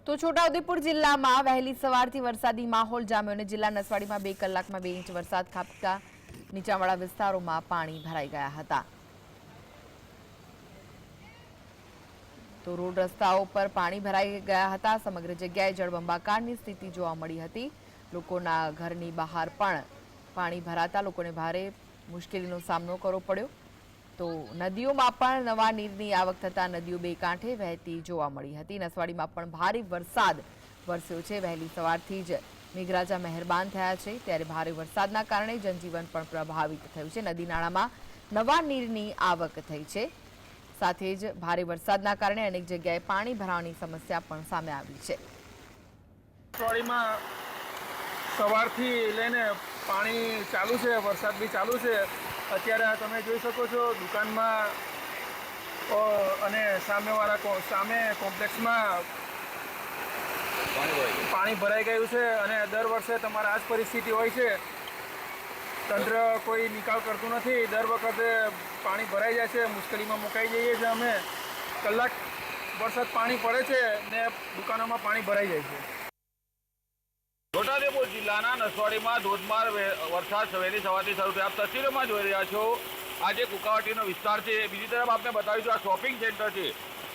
તો છોટાઉદેપુર જિલ્લામાં વહેલી સવારથી વરસાદી માહોલ જામ્યો અને જિલ્લા નસવાડીમાં 2 કલાકમાં 2 ઇંચ વરસાદ ખાબકતા નીચાણવાળા વિસ્તારોમાં પાણી ભરાઈ ગયા હતા। તો રોડ રસ્તાઓ પર પાણી ભરાઈ ગયા હતા। સમગ્ર જગ્યાએ જળબંબાકારની સ્થિતિ જોવા મળી હતી। લોકોના ઘરની બહાર પણ પાણી ભરાતા લોકોને ભારે મુશ્કેલીનો સામનો કરવો પડ્યો। તો નદીઓમાં પણ નવા નીરની આવક થતા નદીઓ બે કાંઠે વહેતી જોવા મળી હતી। નસવાડીમાં પણ ભારે વરસાદ વરસ્યો છે। વહેલી સવારથી જ મેઘરાજા મહેરબાન થયા છે, ત્યારે ભારે વરસાદના કારણે જનજીવન પણ પ્રભાવિત થયું છે। નદી નાળામાં નવા નીરની આવક થઈ છે, સાથે જ ભારે વરસાદના કારણે અનેક જગ્યાએ પાણી ભરાવાની સમસ્યા પણ સામે આવી છે। નસવાડીમાં સવારથી લઈને પાણી ચાલુ છે, વરસાદ બી ચાલુ છે। અત્યારે તમે જોઈ શકો છો દુકાનમાં અને સામે કોમ્પ્લેક્સમાં પાણી ભરાઈ ગયું છે અને દર વર્ષે તમારે આ જ પરિસ્થિતિ હોય છે। તંત્ર કોઈ નિકાલ કરતું નથી। દર વખતે પાણી ભરાઈ જાય છે, મુશ્કેલીમાં મુકાઈ જઈએ છીએ અમે। કલાક વરસાદ પાણી પડે છે ને દુકાનોમાં પાણી ભરાઈ જાય છે। છોટાઉદેપુર જિલ્લાના નસવાડીમાં ધોધમાર વરસાદ વહેલી સવારથી શરૂ થયો। આપ તસવીરોમાં જોઈ રહ્યા છો, આ જે કુકાવટીનો વિસ્તાર છે। બીજી તરફ આપને બતાવીશું, આ શોપિંગ સેન્ટર છે।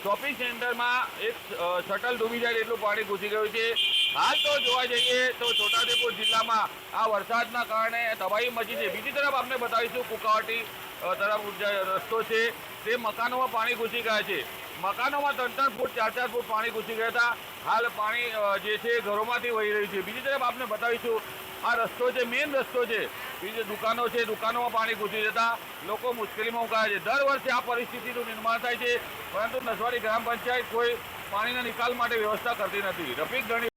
શોપિંગ સેન્ટરમાં એક શટલ ડૂબી જાય એટલું પાણી ઘૂસી ગયું છે। હાલ તો જોવા જઈએ તો છોટાઉદેપુર જિલ્લામાં આ વરસાદના કારણે તબાહી મચી છે। બીજી તરફ આપને બતાવીશું, કુકાવટી તરફ રસ્તો છે, તે મકાનોમાં પાણી ઘૂસી ગયા છે। મકાનોમાં 3-3 ફૂટ 4-4 ફૂટ પાણી ઘૂસી ગયા હતા। હાલ પાણી જે છે ઘરોમાંથી વહી રહ્યું છે। બીજી તરફ આપને બતાવીશું, આ રસ્તો છે, મેઇન રસ્તો છે, બીજી દુકાનો છે, દુકાનોમાં પાણી ઘૂસી જતા લોકો મુશ્કેલીમાં મુકાયા છે। દર વર્ષે આ પરિસ્થિતિનું નિર્માણ થાય છે, પરંતુ નસવાડી ગ્રામ પંચાયત કોઈ પાણીના નિકાલ માટે વ્યવસ્થા કરતી નથી। રફીક ગણી।